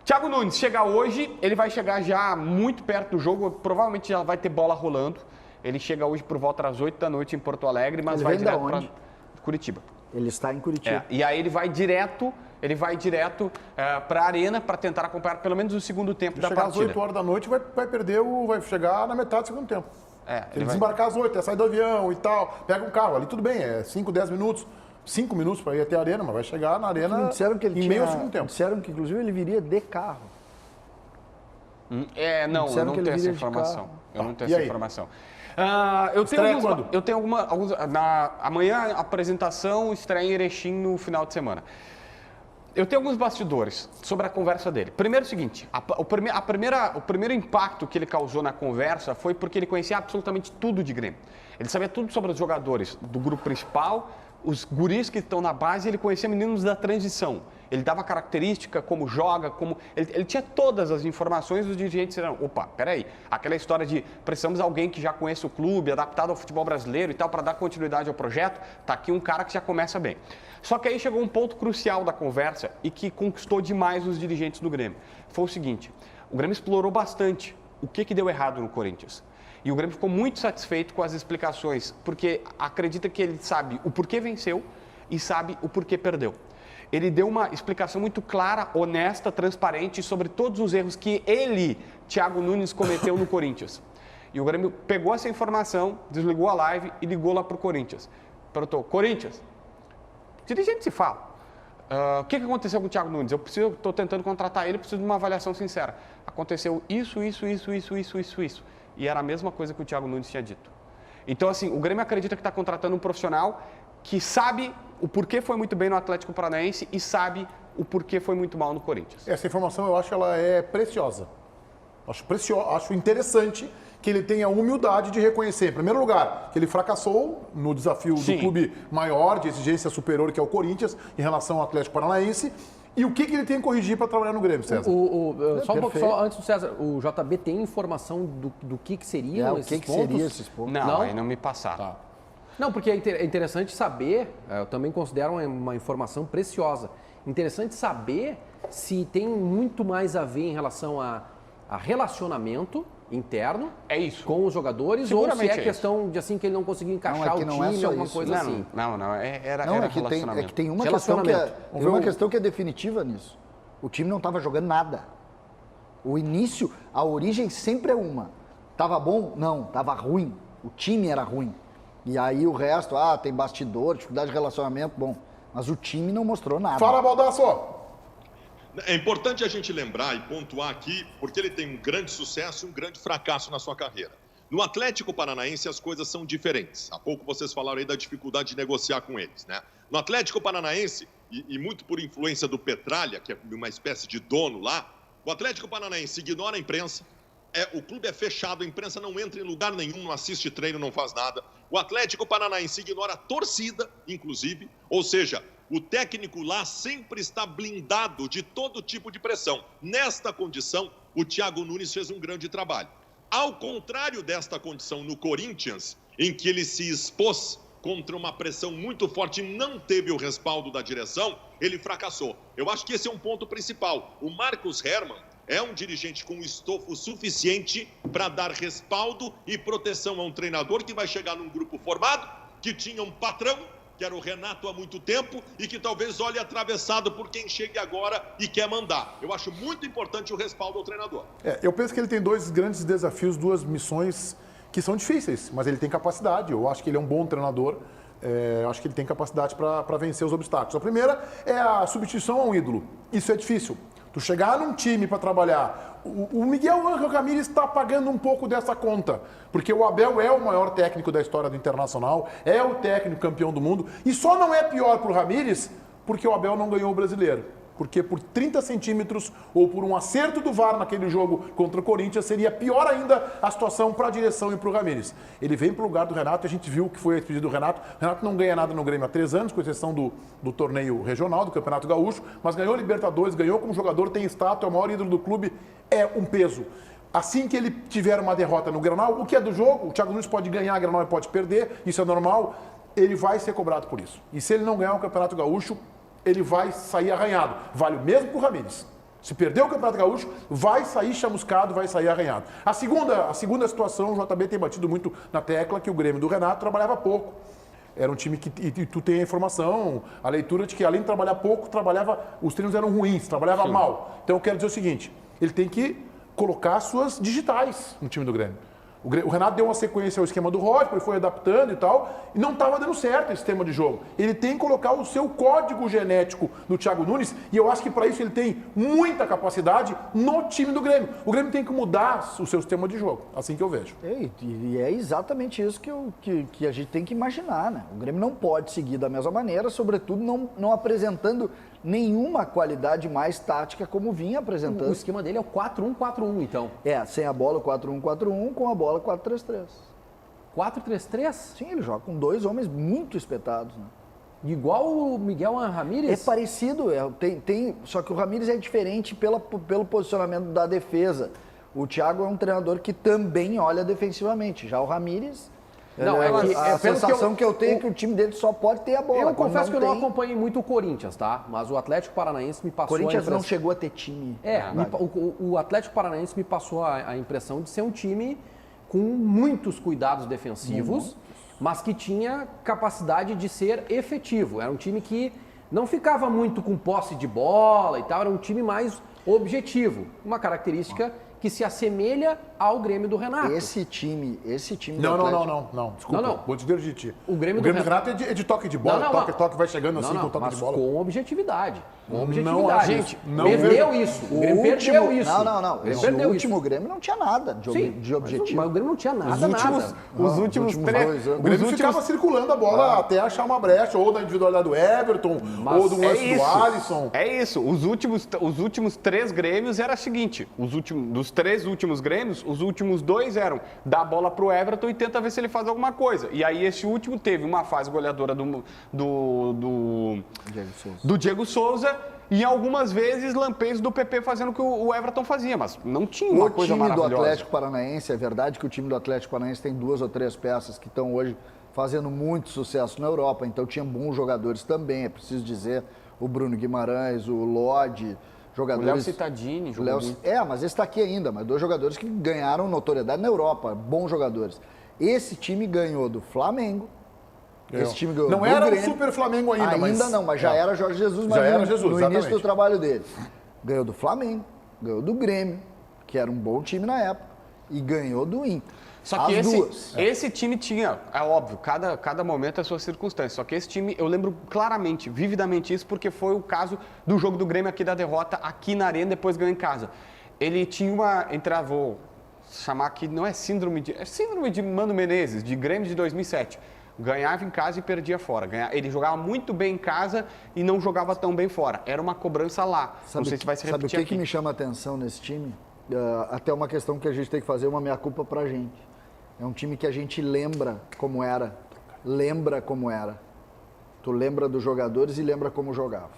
Thiago Nunes chega hoje, ele vai chegar já muito perto do jogo, provavelmente já vai ter bola rolando. Ele chega hoje por volta das 8 da noite em Porto Alegre, mas vai direto para Curitiba. Ele está em Curitiba. E aí ele vai direto para a Arena para tentar acompanhar pelo menos o segundo tempo da partida. Chegar às 8 horas da noite vai chegar na metade do segundo tempo. Ele desembarcar às 8, sair do avião e tal, pega um carro ali, tudo bem, 5, 10 minutos. 5 minutos para ir até a Arena, mas vai chegar na Arena em meio ao segundo tempo. Disseram que, inclusive, ele viria de carro. Eu não tenho essa informação. Eu não tenho essa informação. Eu tenho alguns. Amanhã, a apresentação, estreia em Erechim no final de semana. Eu tenho alguns bastidores sobre a conversa dele. Primeiro é o seguinte, o primeiro impacto que ele causou na conversa foi porque ele conhecia absolutamente tudo de Grêmio. Ele sabia tudo sobre os jogadores do grupo principal, os guris que estão na base, ele conhecia meninos da transição. Ele dava característica, como joga, como... Ele tinha todas as informações dos dirigentes. Disseram, opa, peraí, aquela história de precisamos de alguém que já conheça o clube, adaptado ao futebol brasileiro e tal, para dar continuidade ao projeto, tá aqui um cara que já começa bem. Só que aí chegou um ponto crucial da conversa e que conquistou demais os dirigentes do Grêmio. Foi o seguinte, o Grêmio explorou bastante o que deu errado no Corinthians. E o Grêmio ficou muito satisfeito com as explicações, porque acredita que ele sabe o porquê venceu e sabe o porquê perdeu. Ele deu uma explicação muito clara, honesta, transparente sobre todos os erros que ele, Thiago Nunes, cometeu no Corinthians. E o Grêmio pegou essa informação, desligou a live e ligou lá para o Corinthians. Perguntou, Corinthians, dirigente se fala. O que aconteceu com o Thiago Nunes? Eu estou tentando contratar ele, preciso de uma avaliação sincera. Aconteceu isso. E era a mesma coisa que o Thiago Nunes tinha dito. Então, assim, o Grêmio acredita que está contratando um profissional que sabe o porquê foi muito bem no Atlético Paranaense e sabe o porquê foi muito mal no Corinthians. Essa informação eu acho que ela é preciosa. Acho interessante que ele tenha a humildade de reconhecer, em primeiro lugar, que ele fracassou no desafio do clube maior, de exigência superior, que é o Corinthians, em relação ao Atlético Paranaense. E o que ele tem que corrigir para trabalhar no Grêmio, César? Só um pouco, só antes do César, o JB tem informação do que seriam esses pontos? Seria esses pontos? Não, aí não me passaram. Tá. Não, porque é interessante saber, eu também considero uma informação preciosa, interessante saber se tem muito mais a ver em relação a relacionamento interno com os jogadores ou se é questão de assim que ele não conseguiu encaixar o time, alguma coisa assim. Era relacionamento. É que tem uma questão que é definitiva nisso. O time não estava jogando nada. O início, a origem sempre é uma. Tava bom? Não, tava ruim. O time era ruim. E aí o resto, tem bastidor, dificuldade de relacionamento, bom. Mas o time não mostrou nada. Fala, Baldasso! É importante a gente lembrar e pontuar aqui, porque ele tem um grande sucesso e um grande fracasso na sua carreira. No Atlético Paranaense as coisas são diferentes. Há pouco vocês falaram aí da dificuldade de negociar com eles, né? No Atlético Paranaense, e muito por influência do Petralha, que é uma espécie de dono lá, o Atlético Paranaense ignora a imprensa, o clube é fechado, a imprensa não entra em lugar nenhum, não assiste treino, não faz nada. O Atlético Paranaense ignora a torcida, inclusive, ou seja, o técnico lá sempre está blindado de todo tipo de pressão. Nesta condição, o Thiago Nunes fez um grande trabalho. Ao contrário desta condição no Corinthians, em que ele se expôs contra uma pressão muito forte e não teve o respaldo da direção, ele fracassou. Eu acho que esse é um ponto principal. O Marcos Herrmann é um dirigente com estofo suficiente para dar respaldo e proteção a um treinador que vai chegar num grupo formado, que tinha um patrão, que era o Renato há muito tempo, e que talvez olhe atravessado por quem chegue agora e quer mandar. Eu acho muito importante o respaldo ao treinador. Eu penso que ele tem dois grandes desafios, duas missões que são difíceis, mas ele tem capacidade. Eu acho que ele é um bom treinador. Eu acho que ele tem capacidade para vencer os obstáculos. A primeira é a substituição a um ídolo. Isso é difícil. Tu chegar num time para trabalhar, o Miguel Ángel Ramírez está pagando um pouco dessa conta, porque o Abel é o maior técnico da história do Internacional, é o técnico campeão do mundo, e só não é pior para o Ramírez porque o Abel não ganhou o Brasileiro. Porque por 30 centímetros ou por um acerto do VAR naquele jogo contra o Corinthians, seria pior ainda a situação para a direção e para o Ramírez. Ele vem para o lugar do Renato, a gente viu que foi a despedida do Renato. O Renato não ganha nada no Grêmio há 3 anos, com exceção do torneio regional, do Campeonato Gaúcho, mas ganhou Libertadores, ganhou como jogador, tem estátua, é o maior ídolo do clube, é um peso. Assim que ele tiver uma derrota no Grenal, o que é do jogo, o Thiago Nunes pode ganhar, o Grenal pode perder, isso é normal, ele vai ser cobrado por isso. E se ele não ganhar o Campeonato Gaúcho, ele vai sair arranhado. Vale o mesmo para o Ramírez. Se perder o Campeonato Gaúcho, vai sair chamuscado, vai sair arranhado. A segunda situação, o JB tem batido muito na tecla que o Grêmio do Renato trabalhava pouco. Era um time que, e tu tem a informação, a leitura de que além de trabalhar pouco, os treinos eram ruins, trabalhava mal. Então eu quero dizer o seguinte, ele tem que colocar suas digitais no time do Grêmio. O Renato deu uma sequência ao esquema do Roger, ele foi adaptando e tal, e não estava dando certo esse sistema de jogo. Ele tem que colocar o seu código genético no Thiago Nunes, e eu acho que para isso ele tem muita capacidade no time do Grêmio. O Grêmio tem que mudar o seu sistema de jogo, assim que eu vejo. E é exatamente isso que a gente tem que imaginar, né? O Grêmio não pode seguir da mesma maneira, sobretudo não apresentando nenhuma qualidade mais tática como vinha apresentando. O esquema dele é o 4-1-4-1, então. Sem a bola o 4-1-4-1, com a bola 4-3-3. 4-3-3? Sim, ele joga com 2 homens muito espetados, né? Igual o Miguel Ramírez? É parecido, só que o Ramírez é diferente pelo posicionamento da defesa. O Thiago é um treinador que também olha defensivamente. Já o Ramírez... Não, a sensação que eu tenho é que o time dele só pode ter a bola. Eu confesso que eu não acompanhei muito o Corinthians, tá? Mas o Atlético Paranaense me passou Corinthians não chegou a ter time. O Atlético Paranaense me passou a impressão de ser um time com muitos cuidados defensivos, mas que tinha capacidade de ser efetivo. Era um time que não ficava muito com posse de bola e tal, era um time mais objetivo. Uma característica que se assemelha ao Grêmio do Renato. Esse time do Não. Desculpa. Vou te dirigir. O Grêmio do Renato é de toque de bola. Toque, vai chegando assim com toque de bola. Com objetividade. Gente, perdeu isso. O Grêmio perdeu isso. Não. O último Grêmio não tinha nada de objetivo. Mas o Grêmio não tinha nada. Os últimos 3 anos. O Grêmio ficava circulando a bola até achar uma brecha, ou da individualidade do Everton, ou do lance do Alisson. É isso. Os últimos 3 Grêmios era o seguinte: dos 3 últimos Grêmios, os últimos 2 eram dar a bola pro Everton e tenta ver se ele faz alguma coisa. E aí esse último teve uma fase goleadora do Diego Souza e algumas vezes lampejos do PP fazendo o que o Everton fazia, mas não tinha uma coisa maravilhosa. O time do Atlético Paranaense, é verdade que o time do Atlético Paranaense tem 2 ou 3 peças que estão hoje fazendo muito sucesso na Europa, então tinha bons jogadores também, é preciso dizer, o Bruno Guimarães, o Lodi, jogadores... O Léo Cittadini jogou muito. Mas esse está aqui ainda, mas 2 jogadores que ganharam notoriedade na Europa, bons jogadores. Esse time ganhou do Flamengo. Esse time ganhou não do era Grêmio. Um super Flamengo ainda, mas já era Jorge Jesus, mas no início do trabalho dele. Ganhou do Flamengo, ganhou do Grêmio, que era um bom time na época, e ganhou do Inter. Só que esse time tinha, é óbvio, cada momento é a sua circunstância. Só que esse time, eu lembro claramente, vividamente isso, porque foi o caso do jogo do Grêmio aqui da derrota, aqui na Arena, depois ganhou em casa. Ele tinha vou chamar aqui, não é síndrome de Mano Menezes, de Grêmio de 2007. Ganhava em casa e perdia fora. Ele jogava muito bem em casa e não jogava tão bem fora. Era uma cobrança lá. Não sei se vai se repetir Sabe o que me chama a atenção nesse time? Até uma questão que a gente tem que fazer uma meia-culpa pra gente. É um time que a gente lembra como era. Tu lembra dos jogadores e lembra como jogava.